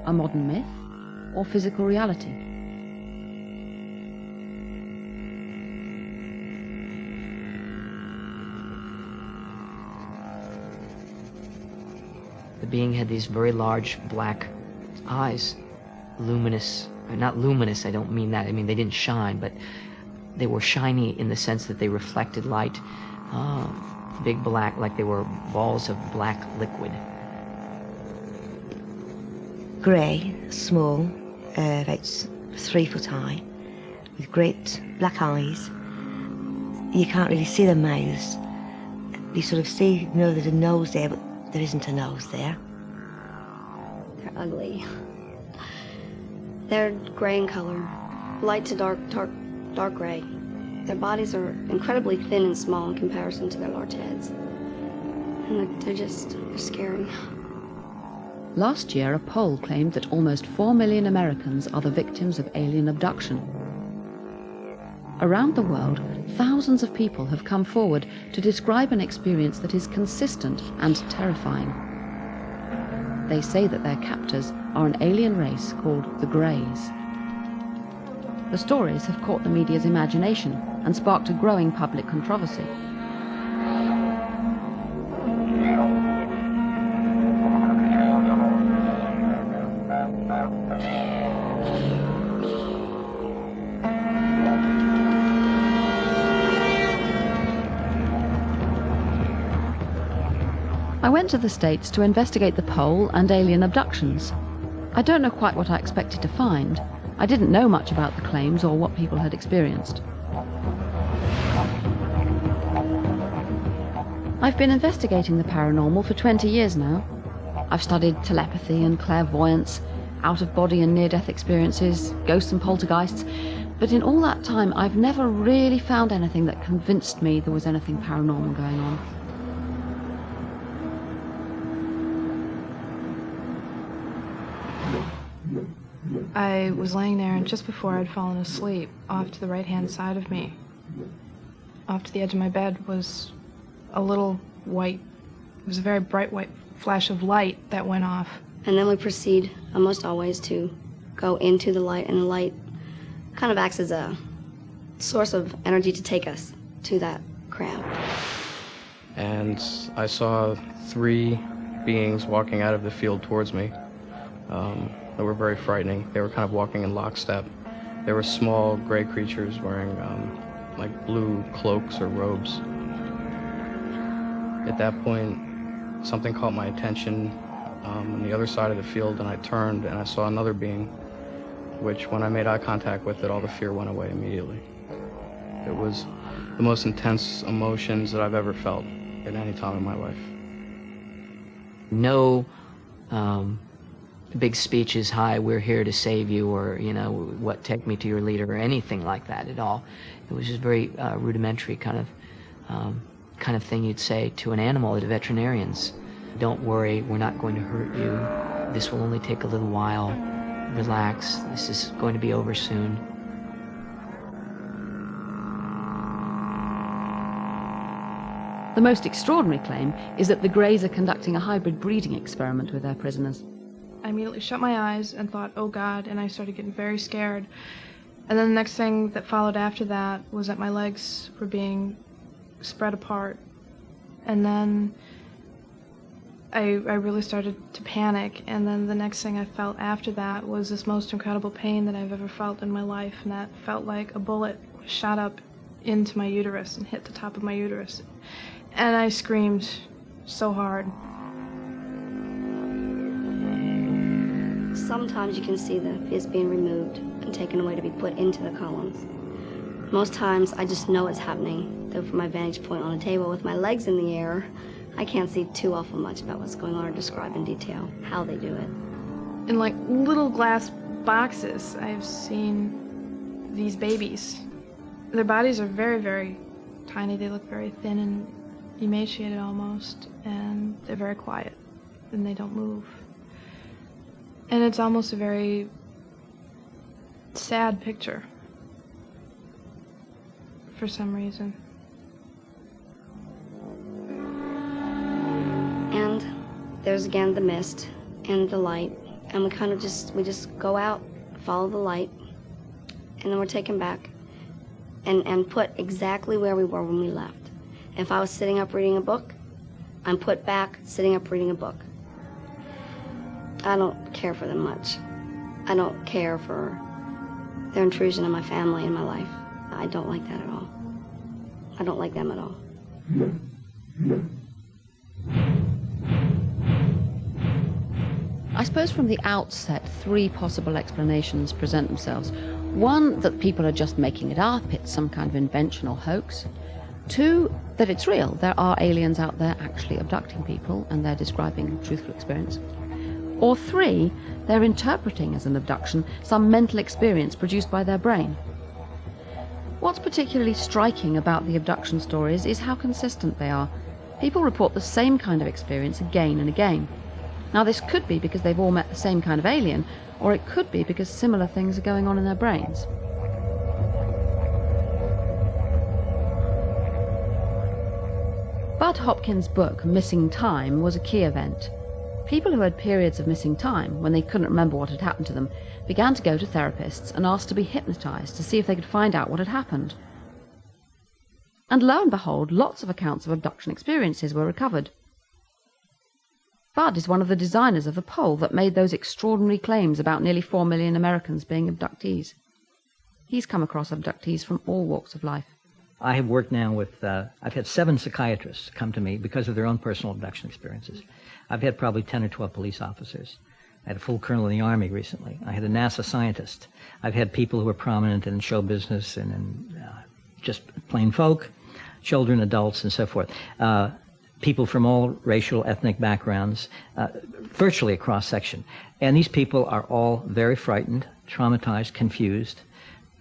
a modern myth, or physical reality? The being had these very large black eyes, luminous, not luminous, I don't mean that, I mean they didn't shine, but they were shiny in the sense that they reflected light, big black, like they were balls of black liquid. Grey, small, about 3 foot high, with great black eyes. You can't really see their mouths. You sort of see, you know, there's a nose there, but there isn't a nose there. They're ugly. They're gray in color, light to dark gray. Their bodies are incredibly thin and small in comparison to their large heads. And they're scary. Last year, a poll claimed that almost 4 million Americans are the victims of alien abduction. Around the world, thousands of people have come forward to describe an experience that is consistent and terrifying. They say that their captors are an alien race called the Greys. The stories have caught the media's imagination and sparked a growing public controversy. I went to the States to investigate the poll and alien abductions. I don't know quite what I expected to find. I didn't know much about the claims or what people had experienced. I've been investigating the paranormal for 20 years now. I've studied telepathy and clairvoyance, out-of-body and near-death experiences, ghosts and poltergeists, but in all that time I've never really found anything that convinced me there was anything paranormal going on. I was laying there, and just before I'd fallen asleep, off to the right-hand side of me, off to the edge of my bed, was a little white, it was a very bright white flash of light that went off. And then we proceed, almost always, to go into the light, and the light kind of acts as a source of energy to take us to that crowd. And I saw 3 beings walking out of the field towards me. They were very frightening. They were kind of walking in lockstep. They were small gray creatures wearing like blue cloaks or robes. At that point, something caught my attention on the other side of the field, and I turned and I saw another being, which when I made eye contact with it, all the fear went away immediately. It was the most intense emotions that I've ever felt at any time in my life. No big speeches, hi, we're here to save you, or, you know, what, take me to your leader, or anything like that at all. It was just very rudimentary kind of thing you'd say to an animal at a veterinarian's. Don't worry, we're not going to hurt you. This will only take a little while. Relax, this is going to be over soon. The most extraordinary claim is that the Greys are conducting a hybrid breeding experiment with their prisoners. I immediately shut my eyes and thought, oh God, and I started getting very scared. And then the next thing that followed after that was that my legs were being spread apart. And then I really started to panic, and then the next thing I felt after that was this most incredible pain that I've ever felt in my life, and that felt like a bullet shot up into my uterus and hit the top of my uterus. And I screamed so hard. Sometimes you can see the fetus being removed and taken away to be put into the columns. Most times I just know it's happening, though from my vantage point on a table with my legs in the air, I can't see too awful much about what's going on or describe in detail how they do it. In like little glass boxes, I've seen these babies. Their bodies are very, very tiny. They look very thin and emaciated almost, and they're very quiet, and they don't move. And it's almost a very sad picture for some reason. And there's again the mist and the light and we just go out, follow the light, and then we're taken back and put exactly where we were when we left. If I was sitting up reading a book, I'm put back sitting up reading a book. I don't care for them much. I don't care for their intrusion in my family and my life. I don't like that at all. I don't like them at all. I suppose from the outset, three possible explanations present themselves. One, that people are just making it up, it's some kind of invention or hoax. Two, that it's real. There are aliens out there actually abducting people, and they're describing truthful experience. Or three, they're interpreting as an abduction some mental experience produced by their brain. What's particularly striking about the abduction stories is how consistent they are. People report the same kind of experience again and again. Now, this could be because they've all met the same kind of alien, or it could be because similar things are going on in their brains. Bud Hopkins' book, Missing Time, was a key event. People who had periods of missing time, when they couldn't remember what had happened to them, began to go to therapists and asked to be hypnotized to see if they could find out what had happened. And lo and behold, lots of accounts of abduction experiences were recovered. Bud is one of the designers of the poll that made those extraordinary claims about nearly 4 million Americans being abductees. He's come across abductees from all walks of life. I have worked now with, I've had 7 psychiatrists come to me because of their own personal abduction experiences. I've had probably 10 or 12 police officers. I had a full colonel in the Army recently. I had a NASA scientist. I've had people who are prominent in show business and in just plain folk, children, adults, and so forth. People from all racial, ethnic backgrounds, virtually a cross-section. And these people are all very frightened, traumatized, confused,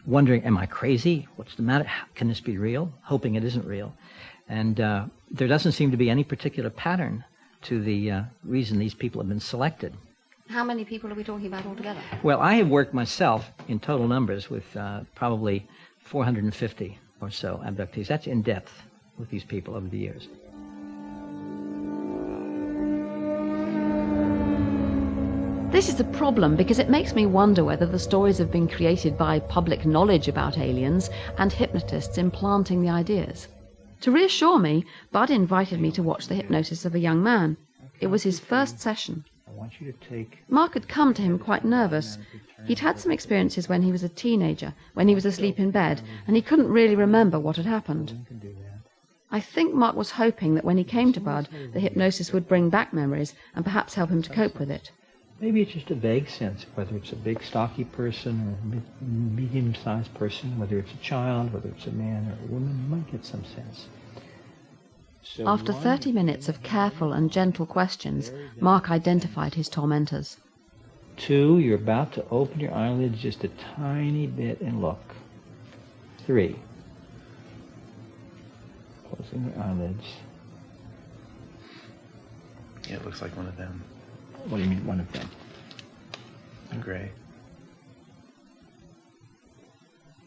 wondering, am I crazy? What's the matter? Can this be real? Hoping it isn't real. And there doesn't seem to be any particular pattern to the reason these people have been selected. How many people are we talking about altogether? Well, I have worked myself in total numbers with probably 450 or so abductees. That's in depth with these people over the years. This is a problem because it makes me wonder whether the stories have been created by public knowledge about aliens and hypnotists implanting the ideas. To reassure me, Bud invited me to watch the hypnosis of a young man. It was his first session. I want you to take... Mark had come to him quite nervous. He'd had some experiences when he was a teenager, when he was asleep in bed, and he couldn't really remember what had happened. I think Mark was hoping that when he came to Bud, the hypnosis would bring back memories and perhaps help him to cope with it. Maybe it's just a vague sense, whether it's a big, stocky person or a medium-sized person, whether it's a child, whether it's a man or a woman, you might get some sense. So After 30 minutes of careful and gentle questions, Mark identified his tormentors. 2, you're about to open your eyelids just a tiny bit and look. 3, closing your eyelids. Yeah, it looks like one of them. What do you mean, one of them? In gray.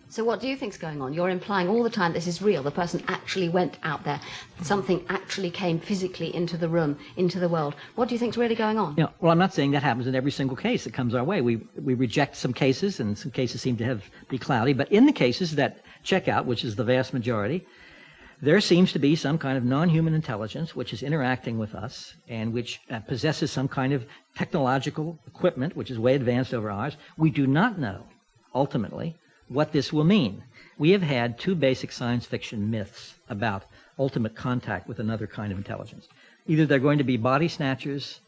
So what do you think's going on? You're implying all the time this is real. The person actually went out there. Something actually came physically into the room, into the world. What do you think's really going on? Yeah, well, I'm not saying that happens in every single case that comes our way. We reject some cases, and some cases seem to be cloudy. But in the cases that check out, which is the vast majority, there seems to be some kind of non-human intelligence which is interacting with us and which possesses some kind of technological equipment which is way advanced over ours. We do not know, ultimately, what this will mean. We have had 2 basic science fiction myths about ultimate contact with another kind of intelligence. Either they're going to be body snatchers,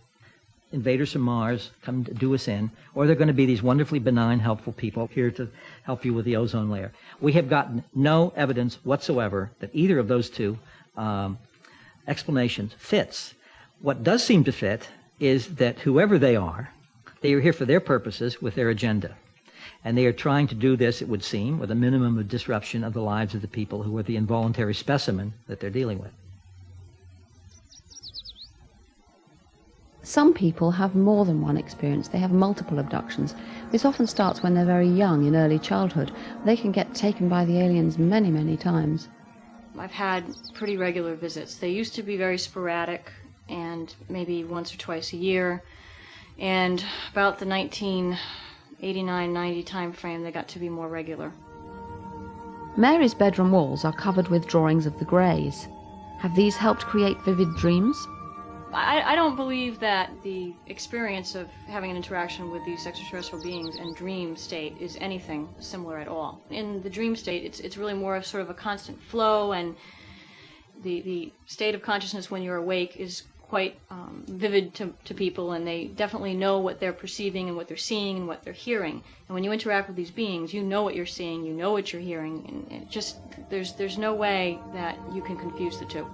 invaders from Mars, come to do us in, or they're going to be these wonderfully benign, helpful people here to help you with the ozone layer. We have gotten no evidence whatsoever that either of those 2 explanations fits. What does seem to fit is that whoever they are here for their purposes with their agenda. And they are trying to do this, it would seem, with a minimum of disruption of the lives of the people who are the involuntary specimen that they're dealing with. Some people have more than one experience. They have multiple abductions. This often starts when they're very young, in early childhood. They can get taken by the aliens many, many times. I've had pretty regular visits. They used to be very sporadic and maybe once or twice a year. And about the 1989-90 time frame, they got to be more regular. Mary's bedroom walls are covered with drawings of the Greys. Have these helped create vivid dreams? I don't believe that the experience of having an interaction with these extraterrestrial beings and dream state is anything similar at all. In the dream state, it's really more of sort of a constant flow, and the state of consciousness when you're awake is quite vivid to people, and they definitely know what they're perceiving and what they're seeing and what they're hearing. And when you interact with these beings, you know what you're seeing, you know what you're hearing, and it just there's no way that you can confuse the two.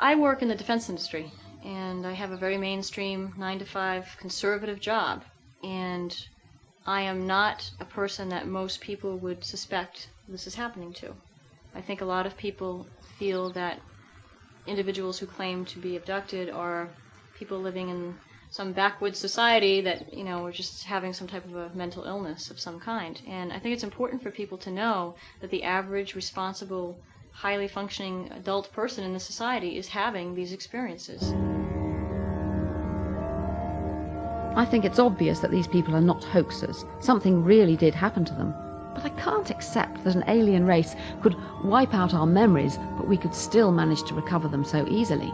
I work in the defense industry, and I have a very mainstream 9-to-5 conservative job, and I am not a person that most people would suspect this is happening to. I think a lot of people feel that individuals who claim to be abducted are people living in some backwoods society that, are just having some type of a mental illness of some kind. And I think it's important for people to know that the average, responsible, highly functioning adult person in the society is having these experiences. I think it's obvious that these people are not hoaxers. Something really did happen to them. But I can't accept that an alien race could wipe out our memories, but we could still manage to recover them so easily.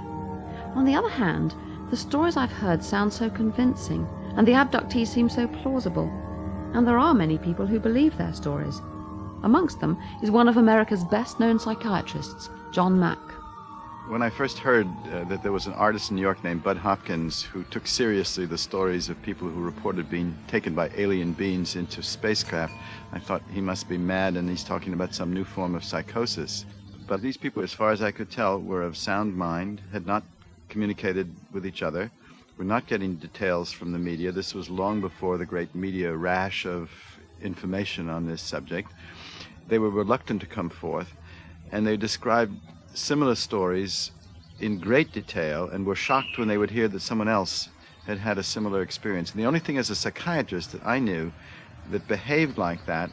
On the other hand, the stories I've heard sound so convincing, and the abductees seem so plausible. And there are many people who believe their stories. Amongst them is one of America's best-known psychiatrists, John Mack. When I first heard that there was an artist in New York named Bud Hopkins who took seriously the stories of people who reported being taken by alien beings into spacecraft, I thought he must be mad and he's talking about some new form of psychosis. But these people, as far as I could tell, were of sound mind, had not communicated with each other, were not getting details from the media. This was long before the great media rash of information on this subject. They were reluctant to come forth, and they described similar stories in great detail and were shocked when they would hear that someone else had had a similar experience. And the only thing as a psychiatrist that I knew that behaved like that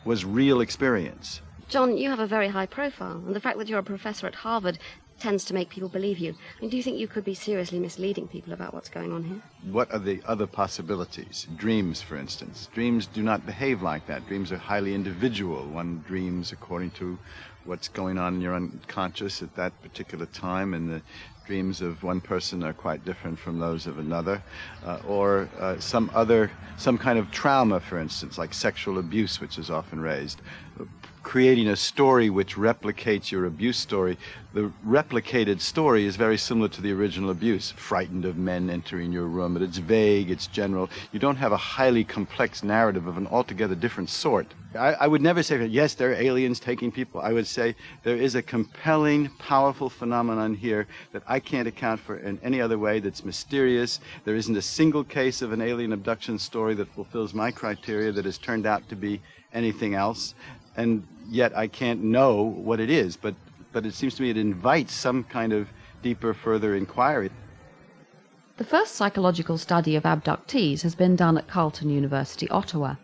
was real experience. John, you have a very high profile, and the fact that you're a professor at Harvard tends to make people believe you. I mean, do you think you could be seriously misleading people about what's going on here? What are the other possibilities? Dreams, for instance. Dreams do not behave like that. Dreams are highly individual. One dreams according to what's going on in your unconscious at that particular time, and the dreams of one person are quite different from those of another. Or some kind of trauma, for instance, like sexual abuse, which is often raised. Creating a story which replicates your abuse story. The replicated story is very similar to the original abuse. Frightened of men entering your room, but it's vague, it's general. You don't have a highly complex narrative of an altogether different sort. I would never say, yes, there are aliens taking people. I would say there is a compelling, powerful phenomenon here that I can't account for in any other way, that's mysterious. There isn't a single case of an alien abduction story that fulfills my criteria that has turned out to be anything else. And yet I can't know what it is, but it seems to me it invites some kind of deeper, further inquiry. The first psychological study of abductees has been done at Carleton University, Ottawa.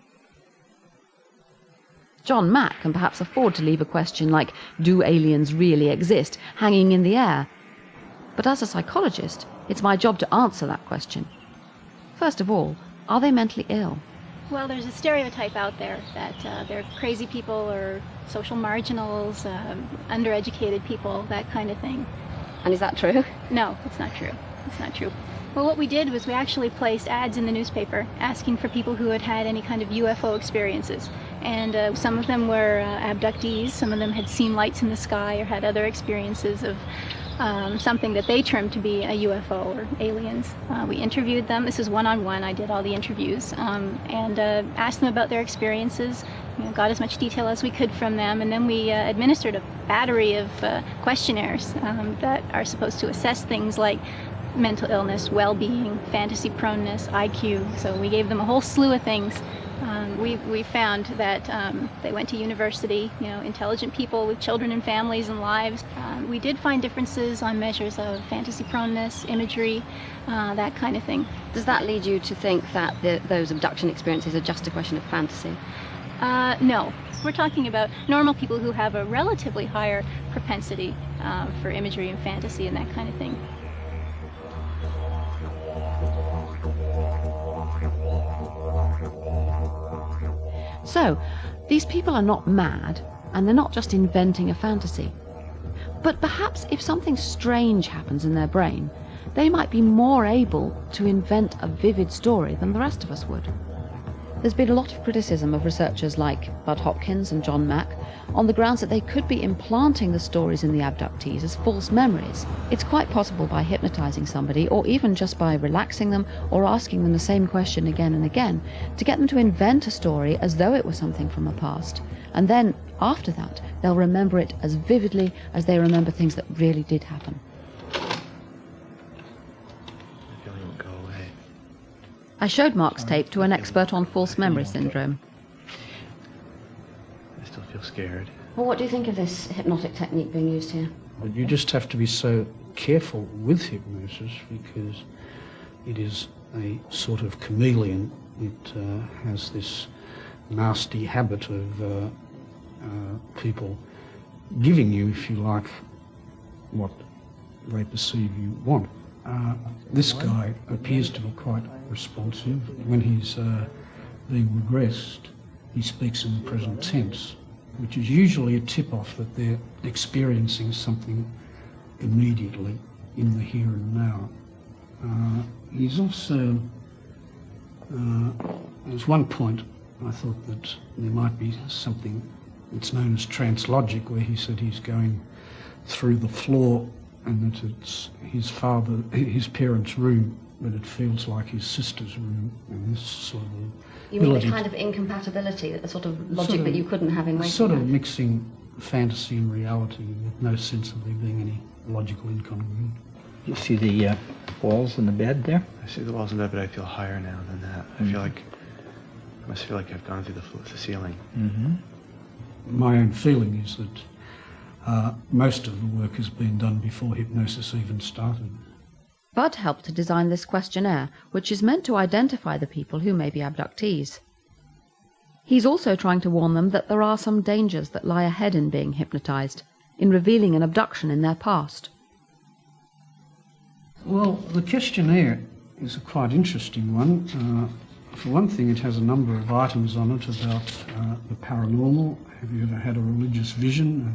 John Mack can perhaps afford to leave a question like, do aliens really exist, hanging in the air? But as a psychologist, it's my job to answer that question. First of all, are they mentally ill? Well, there's a stereotype out there that they're crazy people or social marginals, undereducated people, that kind of thing. And is that true? No, it's not true. It's not true. Well, what we did was we actually placed ads in the newspaper asking for people who had had any kind of UFO experiences. And some of them were abductees, some of them had seen lights in the sky or had other experiences of something that they termed to be a UFO or aliens. We interviewed them. This is one-on-one. I did all the interviews and asked them about their experiences, got as much detail as we could from them, and then we administered a battery of questionnaires that are supposed to assess things like mental illness, well-being, fantasy proneness, IQ. So we gave them a whole slew of things. We found that they went to university, intelligent people with children and families and lives. We did find differences on measures of fantasy proneness, imagery, that kind of thing. Does that lead you to think that those abduction experiences are just a question of fantasy? No. We're talking about normal people who have a relatively higher propensity for imagery and fantasy and that kind of thing. So, these people are not mad, and they're not just inventing a fantasy. But perhaps if something strange happens in their brain, they might be more able to invent a vivid story than the rest of us would. There's been a lot of criticism of researchers like Bud Hopkins and John Mack on the grounds that they could be implanting the stories in the abductees as false memories. It's quite possible by hypnotizing somebody, or even just by relaxing them or asking them the same question again and again, to get them to invent a story as though it was something from the past. And then, after that, they'll remember it as vividly as they remember things that really did happen. I showed Mark's tape to an expert on false memory syndrome. I still feel scared. Well, what do you think of this hypnotic technique being used here? But you just have to be so careful with hypnosis because it is a sort of chameleon. It has this nasty habit of people giving you, if you like, what they perceive you want. This guy appears to be quite responsive. When he's being regressed, he speaks in the present tense, which is usually a tip-off that they're experiencing something immediately in the here and now. He's also, there's one point I thought that there might be something that's known as translogic, where he said he's going through the floor and that it's his parents' room, but it feels like his sister's room, and this sort of You mean the kind of incompatibility, a sort of logic that you couldn't have in waking sort of life? mixing fantasy and reality with no sense of there being any logical incongruity. You see the walls in the bed there? I see the walls in the bed, but I feel higher now than that. I feel like, I must feel like I've gone through the ceiling. Mm-hmm. My own feeling is that most of the work has been done before hypnosis even started. Bud helped to design this questionnaire, which is meant to identify the people who may be abductees. He's also trying to warn them that there are some dangers that lie ahead in being hypnotized, in revealing an abduction in their past. Well, the questionnaire is a quite interesting one. For one thing, it has a number of items on it about the paranormal. Have you ever had a religious vision?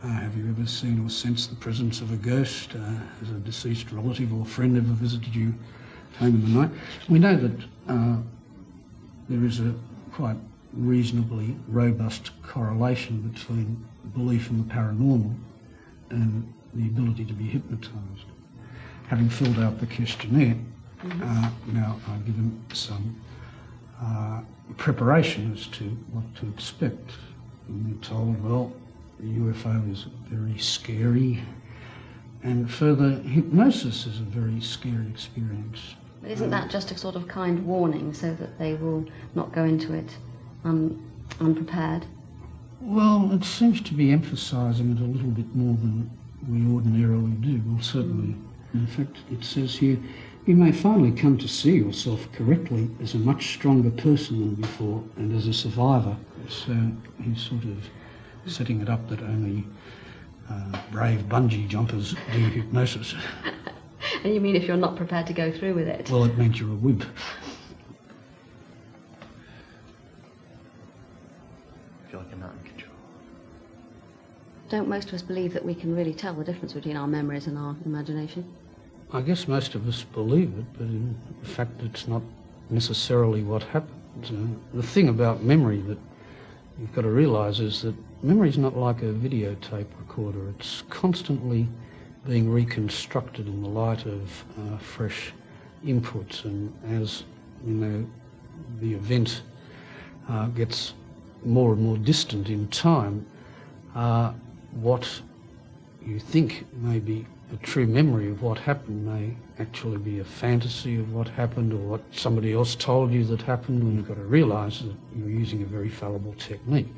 Have you ever seen or sensed the presence of a ghost? Has a deceased relative or friend ever visited you home in the night? We know that there is a quite reasonably robust correlation between belief in the paranormal and the ability to be hypnotised. Having filled out the questionnaire, now I give them some preparation as to what to expect. And they're told, well, the UFO is very scary, and further, hypnosis is a very scary experience. But isn't that just a sort of kind warning so that they will not go into it unprepared? Well, it seems to be emphasising it a little bit more than we ordinarily do. Well, certainly. In fact, it says here, you may finally come to see yourself correctly as a much stronger person than before and as a survivor. So he's sort of setting it up that only brave bungee jumpers do hypnosis. And you mean if you're not prepared to go through with it? Well, it means you're a wimp. I feel like I'm not in control. Don't most of us believe that we can really tell the difference between our memories and our imagination? I guess most of us believe it, but in fact it's not necessarily what happens. The thing about memory that you've got to realise is that memory is not like a videotape recorder. It's constantly being reconstructed in the light of fresh inputs, and as you know, the event gets more and more distant in time, what you think may be a true memory of what happened may actually be a fantasy of what happened, or what somebody else told you that happened, and you've got to realise that you're using a very fallible technique,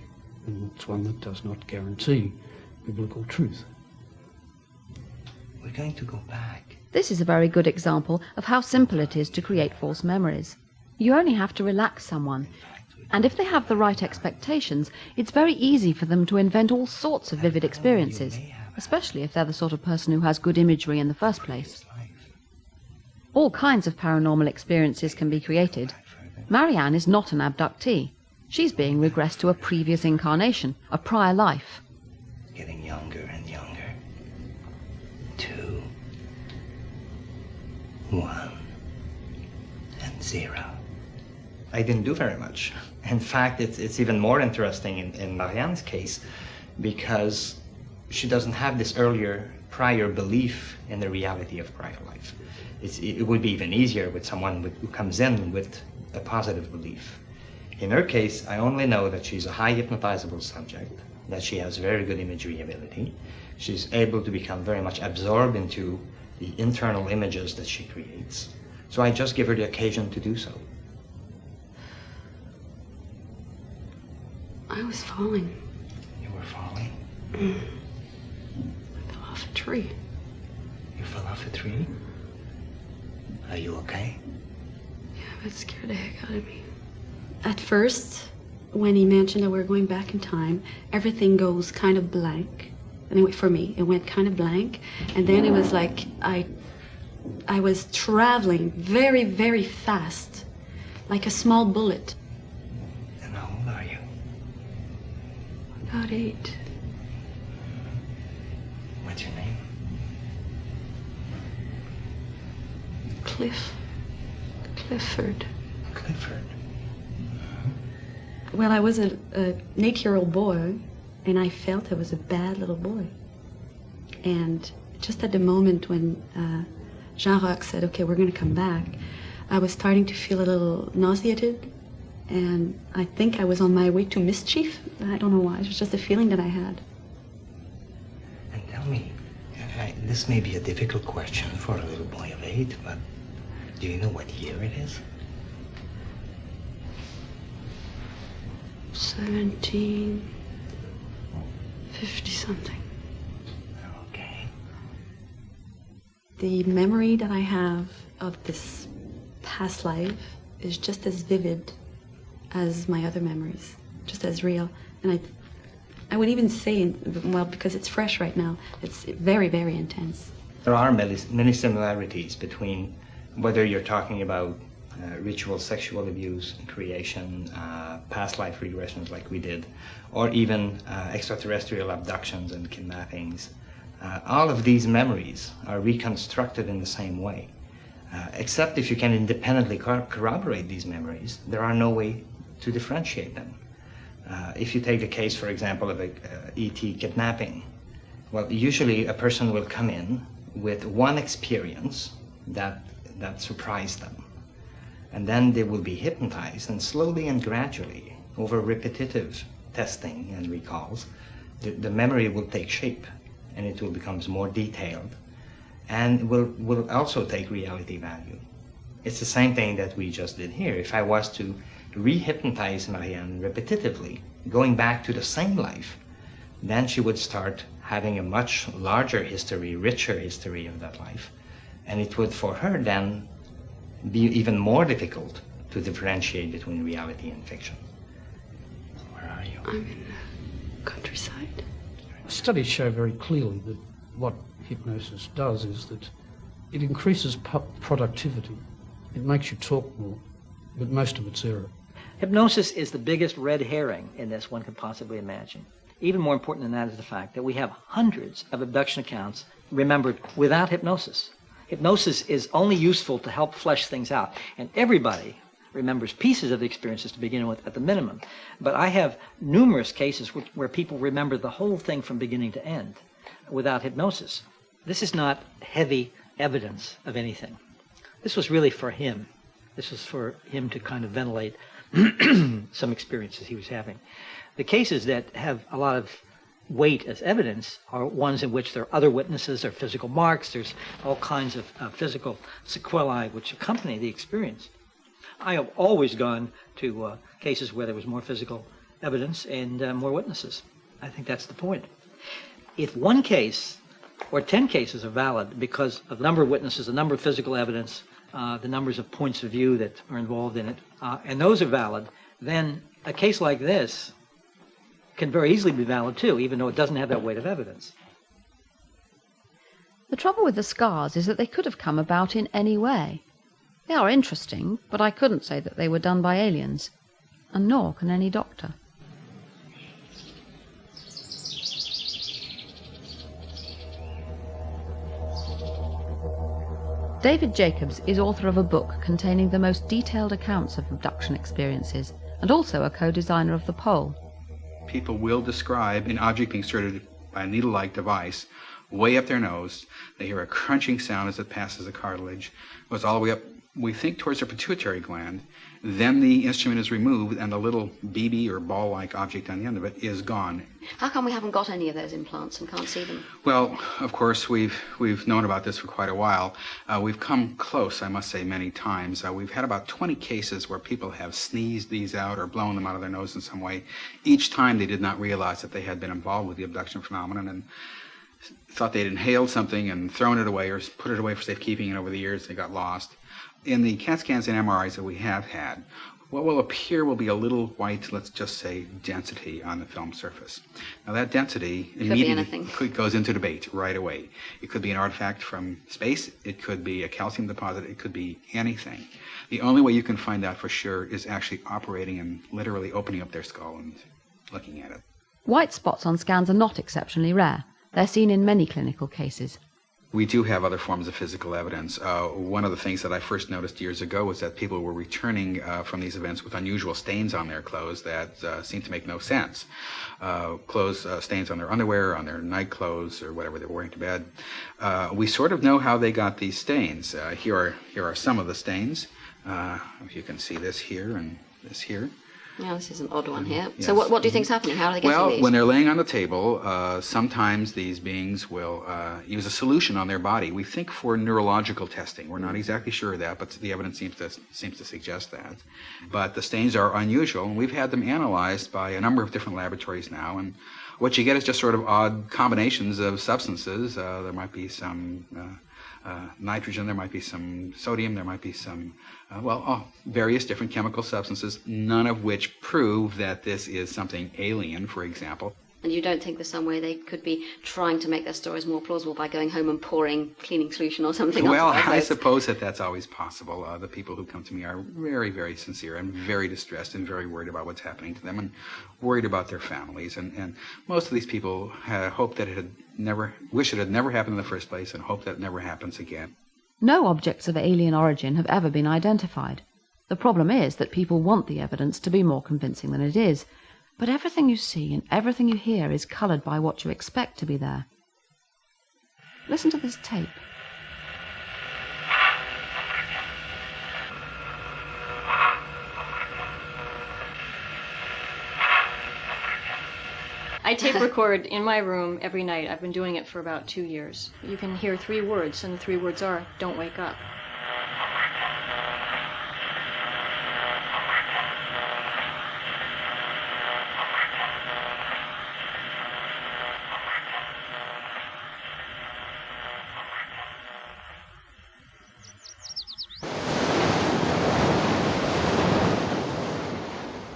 and it's one that does not guarantee biblical truth. We're going to go back. This is a very good example of how simple it is to create false memories. You only have to relax someone, and if they have the right expectations, it's very easy for them to invent all sorts of vivid experiences, especially if they're the sort of person who has good imagery in the first place. All kinds of paranormal experiences can be created. Marianne is not an abductee. She's being regressed to a previous incarnation, a prior life. Getting younger and younger. 2, 1, and 0. I didn't do very much. In fact, it's even more interesting in Marianne's case because she doesn't have this prior belief in the reality of prior life. It would be even easier with someone who comes in with a positive belief. In her case, I only know that she's a high hypnotizable subject, that she has very good imagery ability. She's able to become very much absorbed into the internal images that she creates. So I just give her the occasion to do so. I was falling. You were falling? I fell off a tree. You fell off a tree? Are you okay? Yeah, but it scared the heck out of me. At first, when he mentioned that we were going back in time, everything goes kind of blank. Anyway, for me, it went kind of blank. And then it was like I was traveling very, very fast, like a small bullet. And how old are you? About 8. What's your name? Clifford. Clifford. Well, I was an 8-year-old boy, and I felt I was a bad little boy. And just at the moment when Jean-Roch said, okay, we're going to come back, I was starting to feel a little nauseated, and I think I was on my way to mischief. I don't know why. It was just a feeling that I had. And tell me, this may be a difficult question for a little boy of 8, but do you know what year it is? 1750-something. Okay. The memory that I have of this past life is just as vivid as my other memories, just as real. And I would even say, well, because it's fresh right now, it's very, very intense. There are many similarities between whether you're talking about ritual sexual abuse, creation, past life regressions like we did, or even extraterrestrial abductions and kidnappings. All of these memories are reconstructed in the same way. Except if you can independently corroborate these memories, there are no way to differentiate them. If you take the case, for example, of a E.T. kidnapping, well, usually a person will come in with one experience that surprised them. And then they will be hypnotized, and slowly and gradually, over repetitive testing and recalls, the memory will take shape, and it will become more detailed, and will also take reality value. It's the same thing that we just did here. If I was to re-hypnotize Marianne repetitively, going back to the same life, then she would start having a much larger history, richer history of that life. And it would, for her then, be even more difficult to differentiate between reality and fiction. Where are you? I'm in the countryside. Studies show very clearly that what hypnosis does is that it increases productivity. It makes you talk more, but most of it's error. Hypnosis is the biggest red herring in this one could possibly imagine. Even more important than that is the fact that we have hundreds of abduction accounts remembered without hypnosis. Hypnosis is only useful to help flesh things out, and everybody remembers pieces of the experiences to begin with at the minimum. But I have numerous cases where people remember the whole thing from beginning to end without hypnosis. This is not heavy evidence of anything. This was really for him. This was for him to kind of ventilate some experiences he was having. The cases that have a lot of weight as evidence are ones in which there are other witnesses or physical marks. There's all kinds of physical sequelae which accompany the experience. I have always gone to cases where there was more physical evidence and more witnesses. I think that's the point. If one case or 10 cases are valid because of the number of witnesses, the number of physical evidence, the numbers of points of view that are involved in it, and those are valid, then a case like this can very easily be valid too, even though it doesn't have that weight of evidence. The trouble with the scars is that they could have come about in any way. They are interesting, but I couldn't say that they were done by aliens. and nor can any doctor. David Jacobs is author of a book containing the most detailed accounts of abduction experiences, and also a co-designer of the pole. People will describe an object being inserted by a needle-like device way up their nose. They hear a crunching sound as it passes the cartilage, goes all the way up, we think, towards their pituitary gland. Then the instrument is removed and the little BB or ball-like object on the end of it is gone. How come we haven't got any of those implants and can't see them? Well, of course, we've known about this for quite a while. We've come close, I must say, many times. We've had about 20 cases where people have sneezed these out or blown them out of their nose in some way. Each time they did not realize that they had been involved with the abduction phenomenon and thought they'd inhaled something and thrown it away or put it away for safekeeping, and over the years they got lost. In the CAT scans and MRIs that we have had, what will appear will be a little white, let's just say, density on the film surface. Now that density immediately goes into debate right away. It could be an artifact from space, it could be a calcium deposit, it could be anything. The only way you can find out for sure is actually operating and literally opening up their skull and looking at it. White spots on scans are not exceptionally rare. They're seen in many clinical cases. We do have other forms of physical evidence. One of the things that I first noticed years ago was that people were returning from these events with unusual stains on their clothes that seemed to make no sense. Stains on their underwear, on their night clothes, or whatever they were wearing to bed. We sort of know how they got these stains. Here are some of the stains. If you can see this here and this here. Yeah, this is an odd one here. Yes. So what do you think's happening? How are they getting these? Well, when they're laying on the table, sometimes these beings will use a solution on their body. We think for neurological testing. We're not exactly sure of that, but the evidence seems to suggest that. But the stains are unusual, and we've had them analyzed by a number of different laboratories now. And what you get is just sort of odd combinations of substances. There might be some nitrogen, there might be some sodium, there might be some, various different chemical substances, none of which prove that this is something alien, for example. And you don't think there's some way they could be trying to make their stories more plausible by going home and pouring cleaning solution or something? Well, I suppose that's always possible. The people who come to me are very, very sincere and very distressed and very worried about what's happening to them and worried about their families. And most of these people hope that wish it had never happened in the first place and hope that it never happens again. No objects of alien origin have ever been identified. The problem is that people want the evidence to be more convincing than it is. But everything you see and everything you hear is coloured by what you expect to be there. Listen to this tape. I tape record in my room every night. I've been doing it for about 2 years. You can hear 3 words, and the 3 words are, "Don't wake up."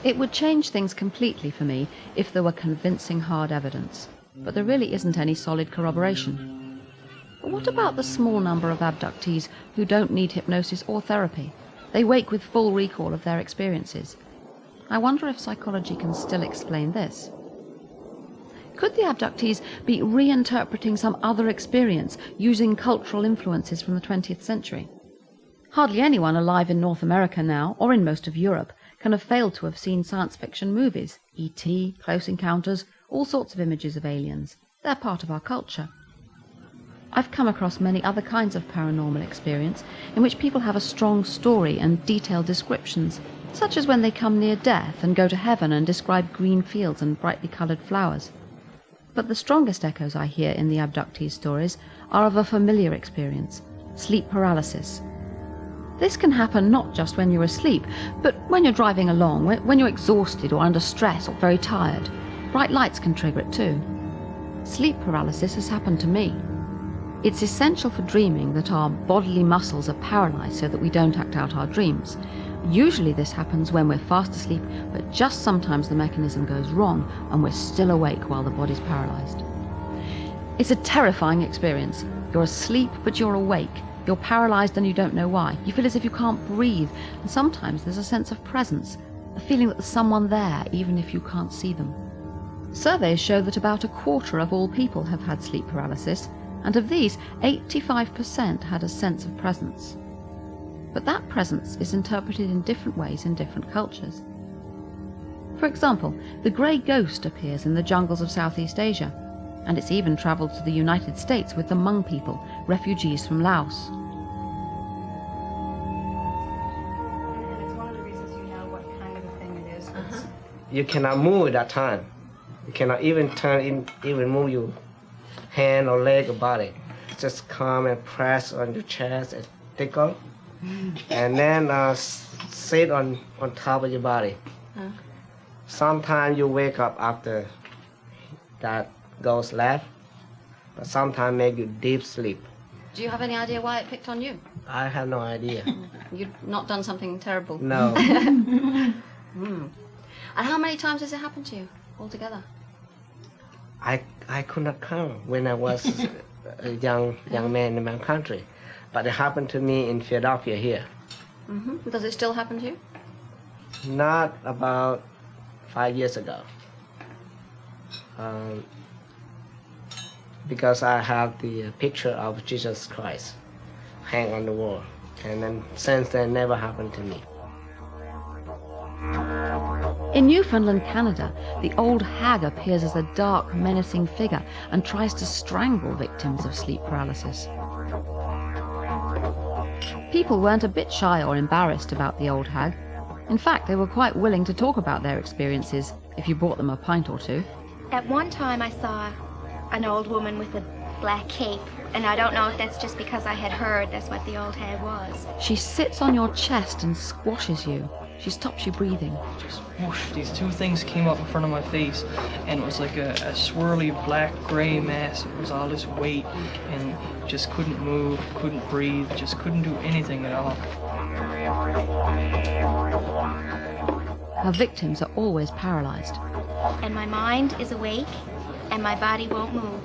It would change things completely for me if there were convincing hard evidence, but there really isn't any solid corroboration. But what about the small number of abductees who don't need hypnosis or therapy? They wake with full recall of their experiences. I wonder if psychology can still explain this. Could the abductees be reinterpreting some other experience using cultural influences from the 20th century? Hardly anyone alive in North America now, or in most of Europe, can have failed to have seen science fiction movies, E.T., Close Encounters, all sorts of images of aliens. They're part of our culture. I've come across many other kinds of paranormal experience in which people have a strong story and detailed descriptions, such as when they come near death and go to heaven and describe green fields and brightly coloured flowers. But the strongest echoes I hear in the abductee stories are of a familiar experience, sleep paralysis. This can happen not just when you're asleep, but when you're driving along, when you're exhausted or under stress or very tired. Bright lights can trigger it too. Sleep paralysis has happened to me. It's essential for dreaming that our bodily muscles are paralyzed so that we don't act out our dreams. Usually this happens when we're fast asleep, but just sometimes the mechanism goes wrong and we're still awake while the body's paralyzed. It's a terrifying experience. You're asleep, but you're awake. You're paralyzed and you don't know why. You feel as if you can't breathe, and sometimes there's a sense of presence. a feeling that there's someone there even if you can't see them. Surveys show that about a quarter of all people have had sleep paralysis, and of these, 85% had a sense of presence. But that presence is interpreted in different ways in different cultures. For example, the grey ghost appears in the jungles of Southeast Asia, and it's even travelled to the United States with the Hmong people, refugees from Laos. It's one of the reasons you know what kind of a thing it is. You cannot move at that time. You cannot even even move your hand or leg or body. Just come and press on your chest and tickle, and then sit on top of your body. Sometimes you wake up after that goes left, but sometimes make you deep sleep. Do you have any idea why it picked on you? I have no idea. You've not done something terrible? No. And how many times has it happened to you altogether? I could not count when I was a young man in my country, but it happened to me in Philadelphia here. Does it still happen to you? Not about 5 years ago. Because I have the picture of Jesus Christ hang on the wall, and then since then never happened to me. In Newfoundland, Canada, the old hag appears as a dark, menacing figure and tries to strangle victims of sleep paralysis. People weren't a bit shy or embarrassed about the old hag. In fact, they were quite willing to talk about their experiences if you bought them a pint or two. At one time I saw an old woman with a black cape, and I don't know if that's just because I had heard that's what the old hag was. She sits on your chest and squashes you. She stops you breathing. Just whoosh, these two things came up in front of my face, and it was like a swirly black gray mass. It was all this weight, and just couldn't move, couldn't breathe, just couldn't do anything at all. Her victims are always paralyzed. And my mind is awake, and my body won't move.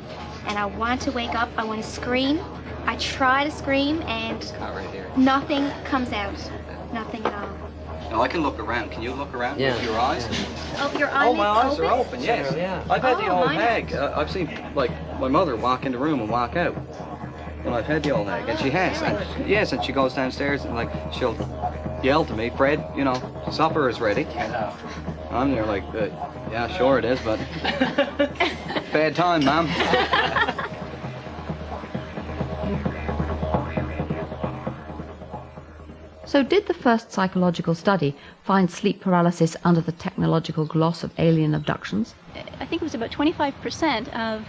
And I want to wake up, I want to scream. I try to scream, and nothing comes out. Nothing at all. Now I can look around. Can you look around with your eyes? Oh, your eyes my eyes open? are open, yes. Yeah. I've had the old mine hag. I've seen, like, my mother walk in the room and walk out. And I've had the old hag, and she has. And, yes, and she goes downstairs and, like, she'll yell to me, Fred, you know, supper is ready. I'm there like, yeah, sure it is, but bad time, Mom. So did the first psychological study find sleep paralysis under the technological gloss of alien abductions? I think it was about 25% of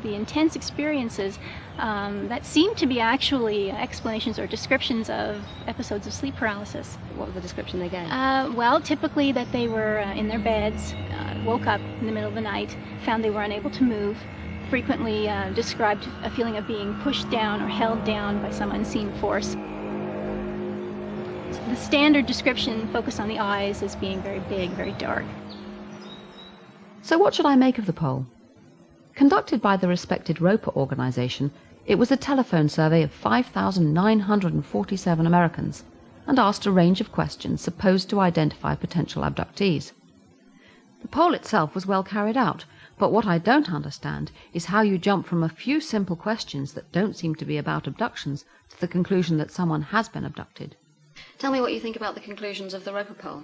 the intense experiences that seemed to be actually explanations or descriptions of episodes of sleep paralysis. What was the description they gave? Well, typically that they were in their beds, woke up in the middle of the night, found they were unable to move, frequently described a feeling of being pushed down or held down by some unseen force. The standard description focused on the eyes as being very big, very dark. So what should I make of the poll? Conducted by the respected Roper organization, it was a telephone survey of 5,947 Americans and asked a range of questions supposed to identify potential abductees. The poll itself was well carried out, but what I don't understand is how you jump from a few simple questions that don't seem to be about abductions to the conclusion that someone has been abducted. Tell me what you think about the conclusions of the Roper poll.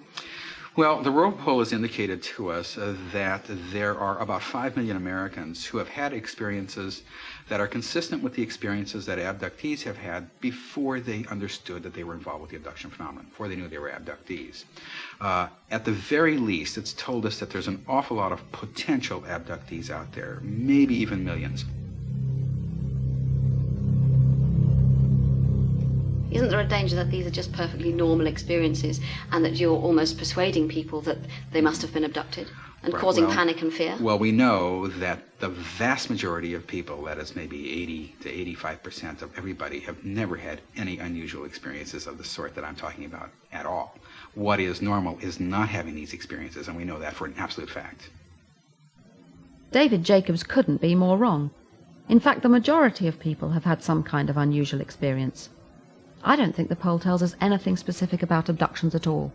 Well, the Roper poll has indicated to us that there are about 5 million Americans who have had experiences that are consistent with the experiences that abductees have had before they understood that they were involved with the abduction phenomenon, before they knew they were abductees. At the very least, it's told us that there's an awful lot of potential abductees out there, maybe even millions. Isn't there a danger that these are just perfectly normal experiences and that you're almost persuading people that they must have been abducted and causing panic and fear? Well, we know that the vast majority of people, that is maybe 80 to 85% of everybody, have never had any unusual experiences of the sort that I'm talking about at all. What is normal is not having these experiences, and we know that for an absolute fact. David Jacobs couldn't be more wrong. In fact, the majority of people have had some kind of unusual experience. I don't think the poll tells us anything specific about abductions at all.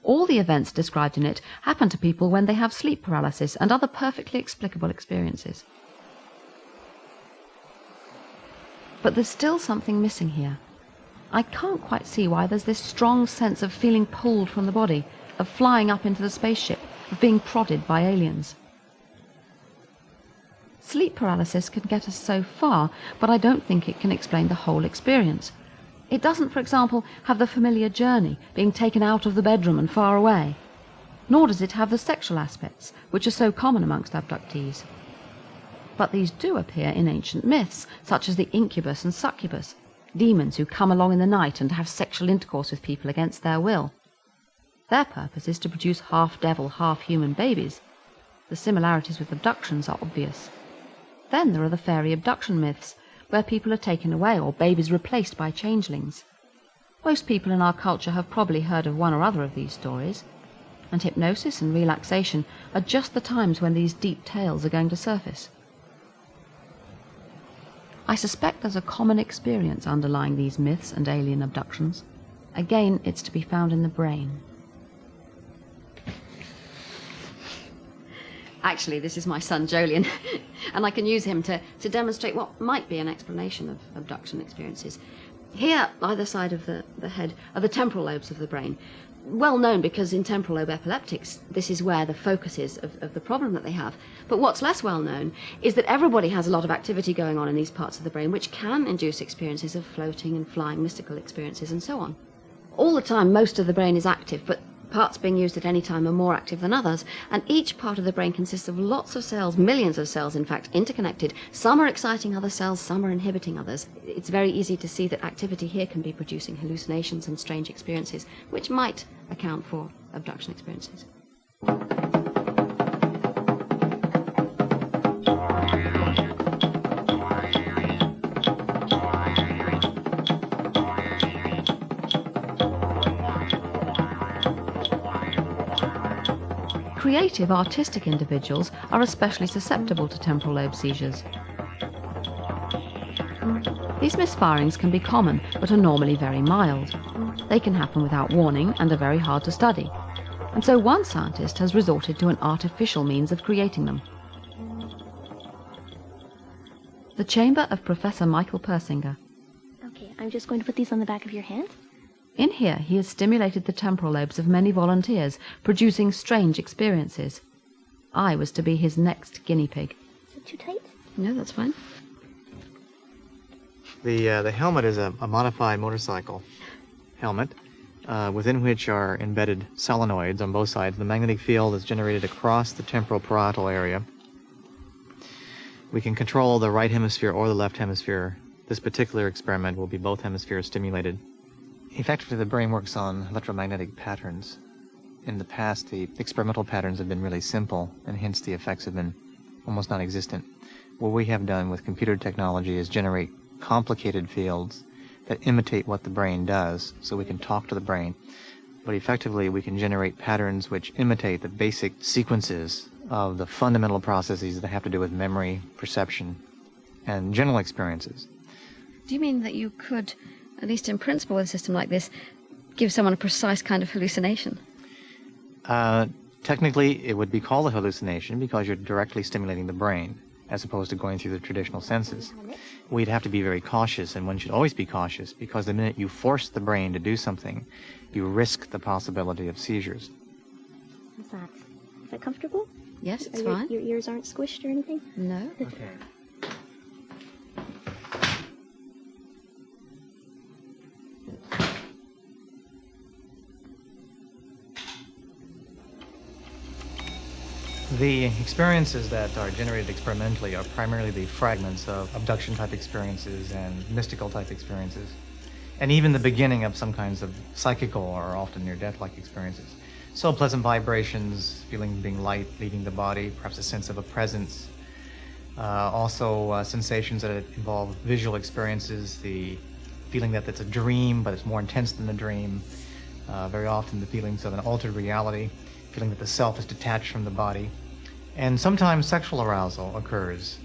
All the events described in it happen to people when they have sleep paralysis and other perfectly explicable experiences. But there's still something missing here. I can't quite see why there's this strong sense of feeling pulled from the body, of flying up into the spaceship, of being prodded by aliens. Sleep paralysis can get us so far, but I don't think it can explain the whole experience. It doesn't, for example, have the familiar journey, being taken out of the bedroom and far away. Nor does it have the sexual aspects, which are so common amongst abductees. But these do appear in ancient myths, such as the incubus and succubus, demons who come along in the night and have sexual intercourse with people against their will. Their purpose is to produce half-devil, half-human babies. The similarities with abductions are obvious. Then there are the fairy abduction myths, where people are taken away or babies replaced by changelings. Most people in our culture have probably heard of one or other of these stories, and hypnosis and relaxation are just the times when these deep tales are going to surface. I suspect there's a common experience underlying these myths and alien abductions. Again, it's to be found in the brain. Actually, this is my son, Jolien, and I can use him to demonstrate what might be an explanation of abduction experiences. Here, either side of the head, are the temporal lobes of the brain. Well known because in temporal lobe epileptics, this is where the focus is of the problem that they have. But what's less well known is that everybody has a lot of activity going on in these parts of the brain, which can induce experiences of floating and flying, mystical experiences, and so on. All the time, most of the brain is active, but parts being used at any time are more active than others, and each part of the brain consists of lots of cells, millions of cells in fact, interconnected. Some are exciting other cells, some are inhibiting others. It's very easy to see that activity here can be producing hallucinations and strange experiences, which might account for abduction experiences. Creative, artistic individuals are especially susceptible to temporal lobe seizures. These misfirings can be common, but are normally very mild. They can happen without warning and are very hard to study. And so one scientist has resorted to an artificial means of creating them. The chamber of Professor Michael Persinger. Okay, I'm just going to put these on the back of your hand. In here, he has stimulated the temporal lobes of many volunteers, producing strange experiences. I was to be his next guinea pig. Is it too tight? No, that's fine. The helmet is a modified motorcycle helmet within which are embedded solenoids on both sides. The magnetic field is generated across the temporal parietal area. We can control the right hemisphere or the left hemisphere. This particular experiment will be both hemispheres stimulated. Effectively, the brain works on electromagnetic patterns. In the past, the experimental patterns have been really simple, and hence the effects have been almost non-existent. What we have done with computer technology is generate complicated fields that imitate what the brain does, so we can talk to the brain. But effectively, we can generate patterns which imitate the basic sequences of the fundamental processes that have to do with memory, perception, and general experiences. Do you mean that you could, at least in principle with a system like this, give someone a precise kind of hallucination? Technically, it would be called a hallucination because you're directly stimulating the brain, as opposed to going through the traditional senses. We'd have to be very cautious, and one should always be cautious, because the minute you force the brain to do something, you risk the possibility of seizures. How's that? Is that comfortable? Yes, it's your, fine. Your ears aren't squished or anything? No. Okay. The experiences that are generated experimentally are primarily the fragments of abduction-type experiences and mystical-type experiences, and even the beginning of some kinds of psychical or often near-death-like experiences. So pleasant vibrations, feeling being light, leaving the body, perhaps a sense of a presence. Also sensations that involve visual experiences, the feeling that it's a dream, but it's more intense than the dream. Very often the feelings of an altered reality, feeling that the self is detached from the body. And sometimes sexual arousal occurs,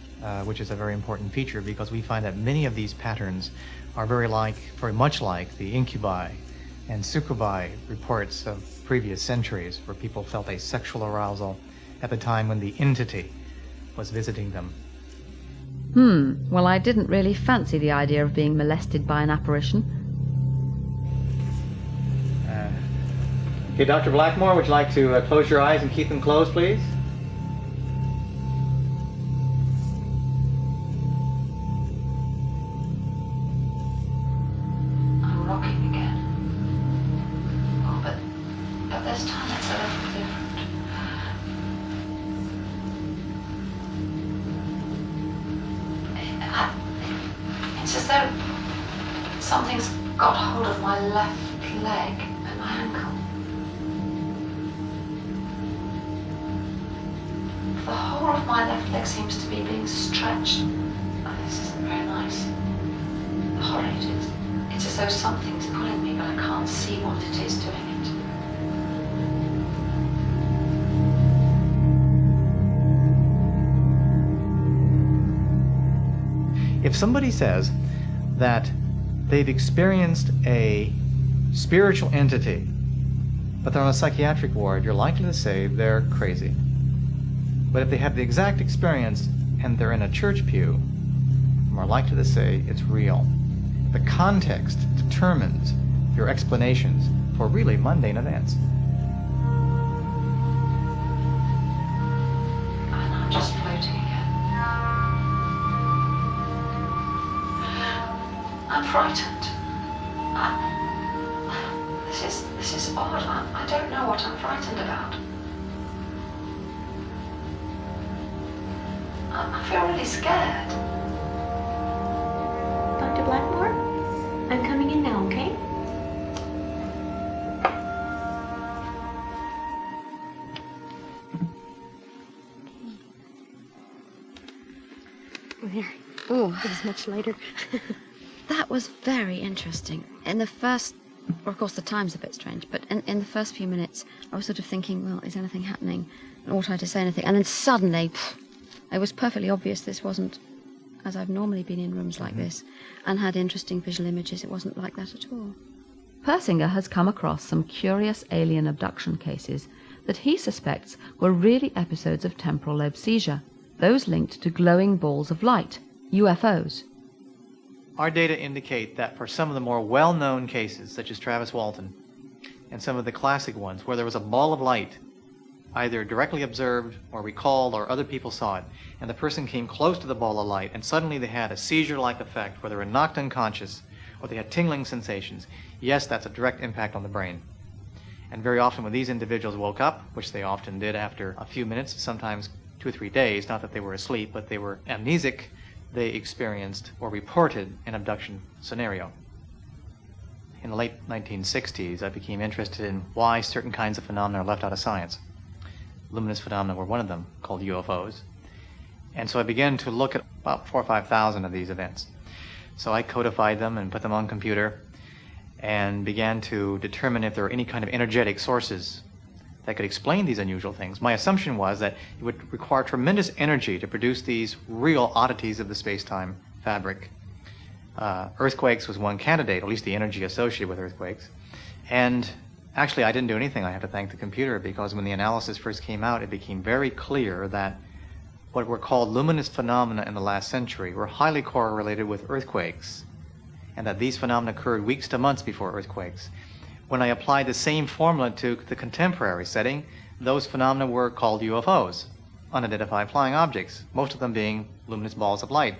which is a very important feature because we find that many of these patterns are very much like the incubi And Sukubai reports of previous centuries where people felt a sexual arousal at the time when the entity was visiting them. Well, I didn't really fancy the idea of being molested by an apparition. Okay, Dr. Blackmore, would you like to close your eyes and keep them closed, please? I'm rocking again. Oh, but this time it's a little different. It's as though something's got hold of my left leg and my ankle. The whole of my left leg seems to be being stretched. Oh, this isn't very nice. Horrid. It's as though something's pulling me, but I can't see what it is doing it. If somebody says that they've experienced a spiritual entity, but they're on a psychiatric ward, you're likely to say they're crazy. But if they have the exact experience and they're in a church pew, you're more likely to say it's real. The context determines your explanations for really mundane events. And I'm just floating again. I'm frightened. This is odd. I don't know what I'm frightened about. I feel really scared. Dr. Blackmore, I'm coming in now, okay? Oh, it was much lighter. That was very interesting. In the first, or of course the time's a bit strange, but in the first few minutes I was sort of thinking, well, is anything happening? And ought I to say anything? And then suddenly, it was perfectly obvious this wasn't, as I've normally been in rooms like this, and had interesting visual images. It wasn't like that at all. Persinger has come across some curious alien abduction cases that he suspects were really episodes of temporal lobe seizure, those linked to glowing balls of light, UFOs. Our data indicate that for some of the more well-known cases, such as Travis Walton, and some of the classic ones where there was a ball of light, either directly observed or recalled or other people saw it, and the person came close to the ball of light and suddenly they had a seizure-like effect where they were knocked unconscious or they had tingling sensations, yes, that's a direct impact on the brain. And very often when these individuals woke up, which they often did after a few minutes, sometimes 2 or 3 days, not that they were asleep, but they were amnesic, they experienced or reported an abduction scenario. In the late 1960s, I became interested in why certain kinds of phenomena are left out of science. Luminous phenomena were one of them, called UFOs. And so I began to look at about 4,000 or 5,000 of these events. So I codified them and put them on computer and began to determine if there were any kind of energetic sources that could explain these unusual things. My assumption was that it would require tremendous energy to produce these real oddities of the space-time fabric. Earthquakes was one candidate, at least the energy associated with earthquakes. And actually, I didn't do anything. I have to thank the computer, because when the analysis first came out, it became very clear that what were called luminous phenomena in the last century were highly correlated with earthquakes, and that these phenomena occurred weeks to months before earthquakes. When I applied the same formula to the contemporary setting, those phenomena were called UFOs, unidentified flying objects, most of them being luminous balls of light.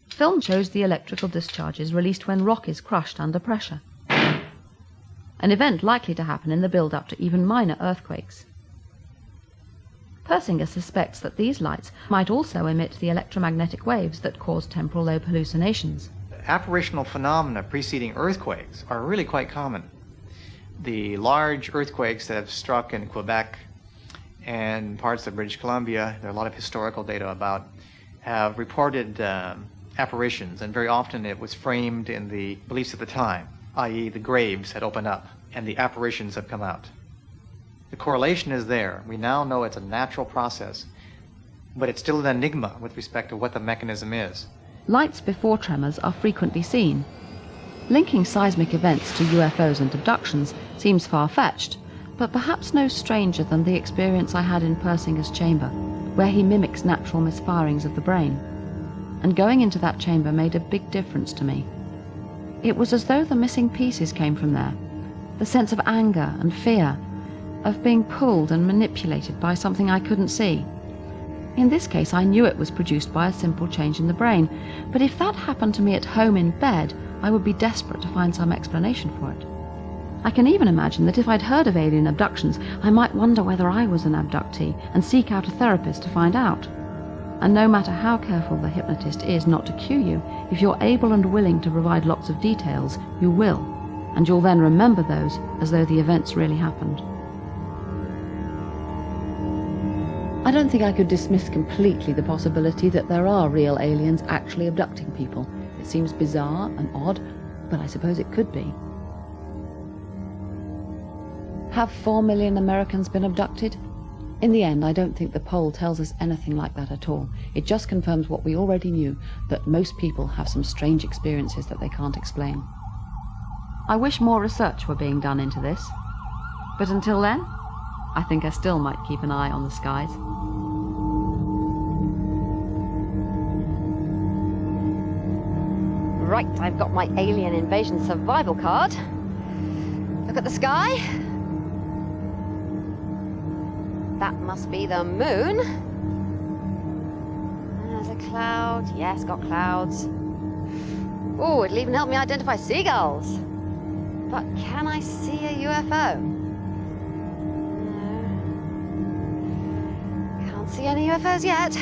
Film shows the electrical discharges released when rock is crushed under pressure, an event likely to happen in the build-up to even minor earthquakes. Persinger suspects that these lights might also emit the electromagnetic waves that cause temporal lobe hallucinations. Apparitional phenomena preceding earthquakes are really quite common. The large earthquakes that have struck in Quebec and parts of British Columbia, there are a lot of historical data about, have reported apparitions, and very often it was framed in the beliefs of the time, i.e. the graves had opened up and the apparitions have come out. The correlation is there. We now know it's a natural process, but it's still an enigma with respect to what the mechanism is. Lights before tremors are frequently seen. Linking seismic events to UFOs and abductions seems far-fetched, but perhaps no stranger than the experience I had in Persinger's chamber, where he mimics natural misfirings of the brain. And going into that chamber made a big difference to me. It was as though the missing pieces came from there, the sense of anger and fear, of being pulled and manipulated by something I couldn't see. In this case, I knew it was produced by a simple change in the brain, but if that happened to me at home in bed, I would be desperate to find some explanation for it. I can even imagine that if I'd heard of alien abductions, I might wonder whether I was an abductee and seek out a therapist to find out. And no matter how careful the hypnotist is not to cue you, if you're able and willing to provide lots of details, you will, and you'll then remember those as though the events really happened. I don't think I could dismiss completely the possibility that there are real aliens actually abducting people. It seems bizarre and odd, but I suppose it could be. Have 4 million Americans been abducted? In the end, I don't think the poll tells us anything like that at all. It just confirms what we already knew, that most people have some strange experiences that they can't explain. I wish more research were being done into this, but until then, I think I still might keep an eye on the skies. Right, I've got my alien invasion survival card. Look at the sky. That must be the moon. There's a cloud. Yes, got clouds. Oh, it'll even help me identify seagulls. But can I see a UFO? No. Can't see any UFOs yet.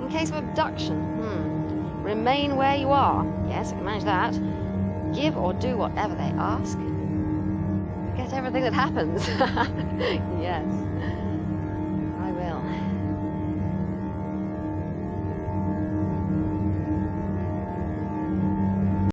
In case of abduction, remain where you are. Yes, I can manage that. Give or do whatever they ask. Forget everything that happens. Yes.